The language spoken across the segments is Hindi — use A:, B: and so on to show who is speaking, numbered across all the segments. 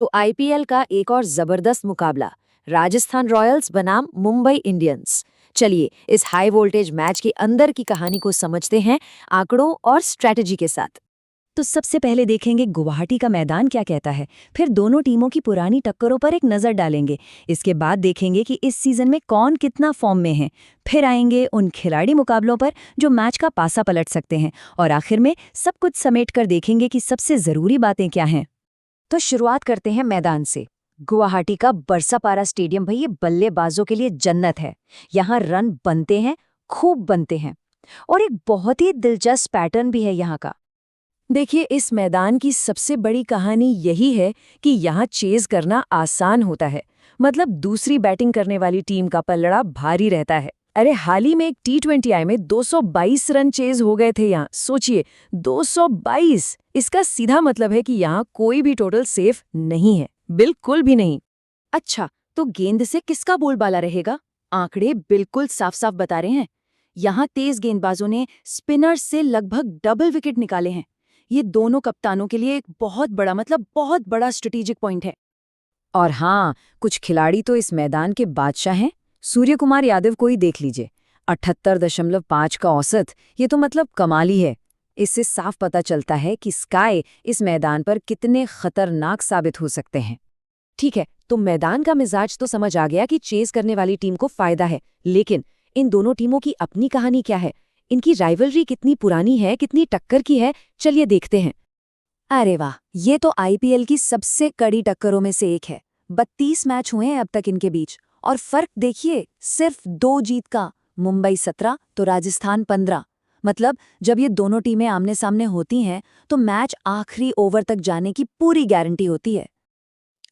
A: तो आईपीएल का एक और जबरदस्त मुकाबला, राजस्थान रॉयल्स बनाम मुंबई इंडियंस। चलिए इस हाई वोल्टेज मैच के अंदर की कहानी को समझते हैं आंकड़ों और स्ट्रेटजी के साथ।
B: तो सबसे पहले देखेंगे गुवाहाटी का मैदान क्या कहता है, फिर दोनों टीमों की पुरानी टक्करों पर एक नज़र डालेंगे। इसके बाद देखेंगे कि इस सीजन में कौन कितना फॉर्म में है। फिर आएंगे उन खिलाड़ी मुकाबलों पर जो मैच का पासा पलट सकते हैं, और आखिर में सब कुछ समेट कर देखेंगे कि सबसे ज़रूरी बातें क्या हैं।
A: तो शुरुआत करते हैं मैदान से। गुवाहाटी का बरसापारा स्टेडियम भाई, ये बल्लेबाजों के लिए जन्नत है। यहाँ रन बनते हैं, खूब बनते हैं, और एक बहुत ही दिलचस्प पैटर्न भी है यहाँ का। देखिए, इस मैदान की सबसे बड़ी कहानी यही है कि यहाँ चेज करना आसान होता है। मतलब दूसरी बैटिंग करने वाली टीम का पल्लड़ा भारी रहता है। अरे हाल ही में एक T20I में 222 रन चेज हो गए थे यहाँ। सोचिए, 222। इसका सीधा मतलब है कि यहाँ कोई भी टोटल सेफ नहीं है, बिल्कुल भी नहीं। अच्छा, तो गेंद से किसका बोलबाला रहेगा? आंकड़े बिल्कुल साफ साफ बता रहे हैं। यहाँ तेज गेंदबाजों ने स्पिनर्स से लगभग डबल विकेट निकाले हैं। ये दोनों कप्तानों के लिए एक बहुत बड़ा, मतलब बहुत बड़ा स्ट्रेटेजिक पॉइंट है। और हाँ, कुछ खिलाड़ी तो इस मैदान के बादशाह हैं। सूर्य कुमार यादव को ही देख लीजिए, 78.5 का औसत। ये तो मतलब कमाल ही है। इससे साफ पता चलता है कि स्काई इस मैदान पर कितने खतरनाक साबित हो सकते हैं। ठीक है, तो मैदान का मिजाज तो समझ आ गया कि चेज करने वाली टीम को फायदा है, लेकिन इन दोनों टीमों की अपनी कहानी क्या है? इनकी राइवलरी कितनी पुरानी है, कितनी टक्कर की है, चलिए देखते हैं। अरे वाह, ये तो आईपीएल की सबसे कड़ी टक्करों में से एक है। 32 मैच हुए हैं अब तक इनके बीच, और फर्क देखिए, सिर्फ 2 जीत का। मुंबई 17 तो राजस्थान 15। मतलब जब ये दोनों टीमें आमने सामने होती हैं तो मैच आखिरी ओवर तक जाने की पूरी गारंटी होती है।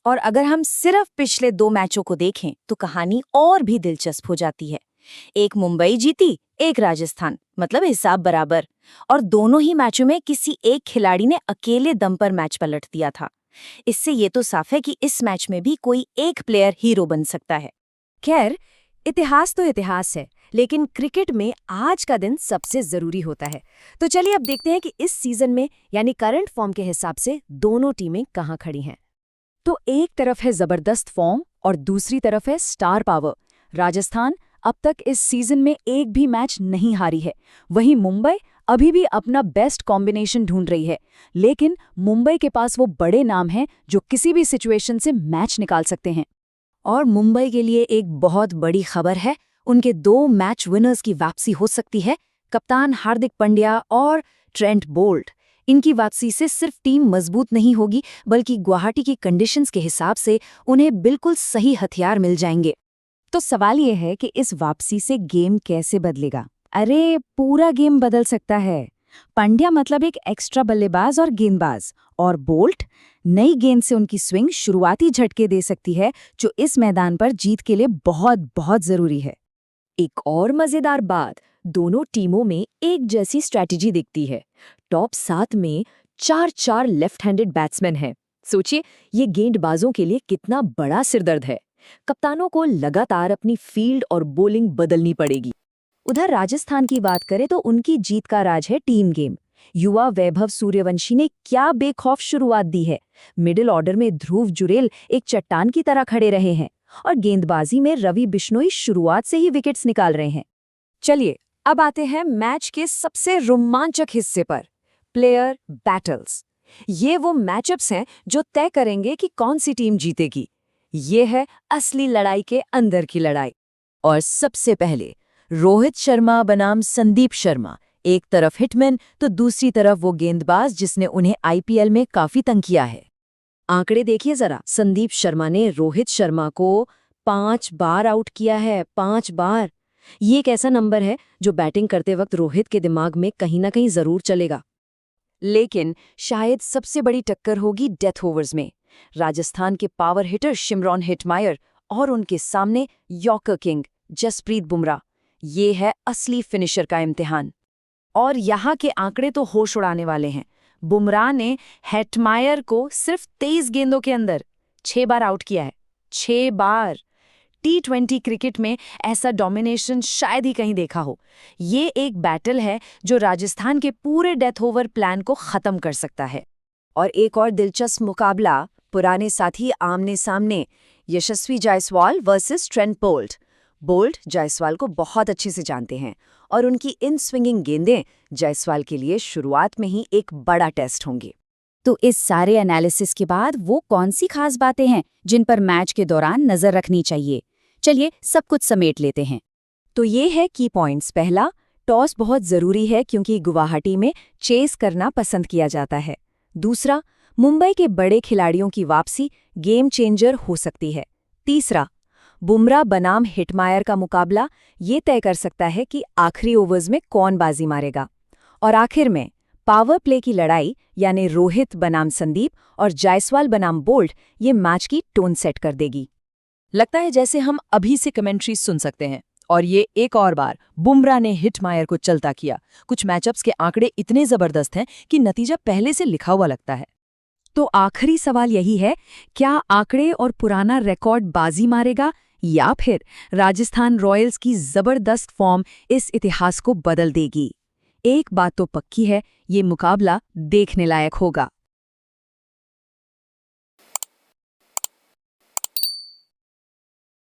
A: और अगर हम सिर्फ पिछले 2 मैचों को देखें तो कहानी और भी दिलचस्प हो जाती है। एक मुंबई जीती, एक राजस्थान, मतलब हिसाब बराबर। और दोनों ही मैचों में किसी एक खिलाड़ी ने अकेले दम पर मैच पलट दिया था। इससे ये तो साफ है कि इस मैच में भी कोई एक प्लेयर हीरो बन सकता है। खैर, इतिहास तो इतिहास है, लेकिन क्रिकेट में आज का दिन सबसे जरूरी होता है। तो चलिए अब देखते हैं कि इस सीजन में, यानी करंट फॉर्म के हिसाब से, दोनों टीमें कहाँ खड़ी हैं। तो एक तरफ है जबरदस्त फॉर्म और दूसरी तरफ है स्टार पावर। राजस्थान अब तक इस सीजन में एक भी मैच नहीं हारी है। वहीं मुंबई अभी भी अपना बेस्ट कॉम्बिनेशन ढूंढ रही है, लेकिन मुंबई के पास वो बड़े नाम हैं जो किसी भी सिचुएशन से मैच निकाल सकते हैं। और मुंबई के लिए एक बहुत बड़ी खबर है, उनके 2 मैच विनर्स की वापसी हो सकती है। कप्तान हार्दिक पांड्या और ट्रेंट बोल्ट। इनकी वापसी से सिर्फ टीम मजबूत नहीं होगी, बल्कि गुवाहाटी की कंडीशंस के हिसाब से उन्हें बिल्कुल सही हथियार मिल जाएंगे। तो सवाल यह है कि इस वापसी से गेम कैसे बदलेगा? अरे पूरा गेम बदल सकता है। पांड्या मतलब एक एक्स्ट्रा बल्लेबाज और गेंदबाज, और बोल्ट नई गेंद से उनकी स्विंग शुरुआती झटके दे सकती है, जो इस मैदान पर जीत के लिए बहुत बहुत जरूरी है। एक और मजेदार बात, दोनों टीमों में एक जैसी स्ट्रैटेजी दिखती है। टॉप 7 में 4-4 लेफ्ट हैंडेड बैट्समैन हैं। सोचिए, ये गेंदबाजों के लिए कितना बड़ा सिरदर्द है। कप्तानों को लगातार अपनी फील्ड और बॉलिंग बदलनी पड़ेगी। उधर राजस्थान की बात करें तो उनकी जीत का राज है टीम गेम। युवा वैभव सूर्यवंशी ने क्या बेखौफ शुरुआत दी है। मिडिल ऑर्डर में ध्रुव जुरेल एक चट्टान की तरह खड़े रहे हैं, और गेंदबाजी में रवि बिश्नोई शुरुआत से ही विकेट्स निकाल रहे हैं। चलिए अब आते हैं मैच के सबसे रोमांचक हिस्से पर, प्लेयर बैटल्स। ये वो मैचअप्स हैं जो तय करेंगे कि कौन सी टीम जीतेगी। ये है असली लड़ाई के अंदर की लड़ाई। और सबसे पहले रोहित शर्मा बनाम संदीप शर्मा। एक तरफ हिटमैन तो दूसरी तरफ वो गेंदबाज जिसने उन्हें आईपीएल में काफी तंग किया है। आंकड़े देखिए जरा। संदीप शर्मा ने रोहित शर्मा को 5 बार आउट किया है, 5 बार। ये एक ऐसा नंबर है जो बैटिंग करते वक्त रोहित के दिमाग में कहीं ना कहीं जरूर चलेगा। लेकिन शायद सबसे बड़ी टक्कर होगी डेथ ओवर्स में। राजस्थान के पावर हिटर शिमरॉन हेटमायर और उनके सामने यॉर्कर किंग जसप्रीत बुमराह। ये है असली फिनिशर का इम्तिहान। और यहाँ के आंकड़े तो होश उड़ाने वाले हैं। बुमराह ने हेटमायर को सिर्फ 23 गेंदों के अंदर 6 बार आउट किया है। 6 बार। T20 क्रिकेट में ऐसा डोमिनेशन शायद ही कहीं देखा हो। ये एक बैटल है जो राजस्थान के पूरे डेथ ओवर प्लान को खत्म कर सकता है। और एक और दिलचस्प मुकाबला पुराने साथी आमने सामने, Yashasvi Jaiswal versus Trent Boult. Boult Jaiswal को बहुत अच्छे से जानते हैं और उनकी इन स्विंगिंग गेंदें जायसवाल के लिए शुरुआत में ही एक बड़ा टेस्ट होंगे।
B: तो इस सारे एनालिसिस के बाद वो कौन सी खास बातें हैं जिन पर मैच के दौरान नजर रखनी चाहिए? चलिए सब कुछ समेट लेते हैं।
A: तो ये है की पॉइंट्स। पहला, टॉस बहुत जरूरी है क्योंकि गुवाहाटी में चेस करना पसंद किया जाता है। दूसरा, मुंबई के बड़े खिलाड़ियों की वापसी गेम चेंजर हो सकती है। तीसरा, बुमराह बनाम हिटमायर का मुकाबला ये तय कर सकता है कि आखिरी ओवर्स में कौन बाजी मारेगा। और आखिर में पावर प्ले की लड़ाई, यानी रोहित बनाम संदीप और जायसवाल बनाम बोल्ट, ये मैच की टोन सेट कर देगी।
C: लगता है जैसे हम अभी से कमेंट्री सुन सकते हैं। और ये एक और बार बुमराह ने हिटमायर को चलता किया। कुछ मैचअप्स के आंकड़े इतने जबरदस्त हैं कि नतीजा पहले से लिखा हुआ लगता है।
B: तो आखिरी सवाल यही है, क्या आंकड़े और पुराना रिकॉर्ड बाजी मारेगा या फिर राजस्थान रॉयल्स की जबरदस्त फॉर्म इस इतिहास को बदल देगी? एक बात तो पक्की है, ये मुकाबला देखने लायक होगा।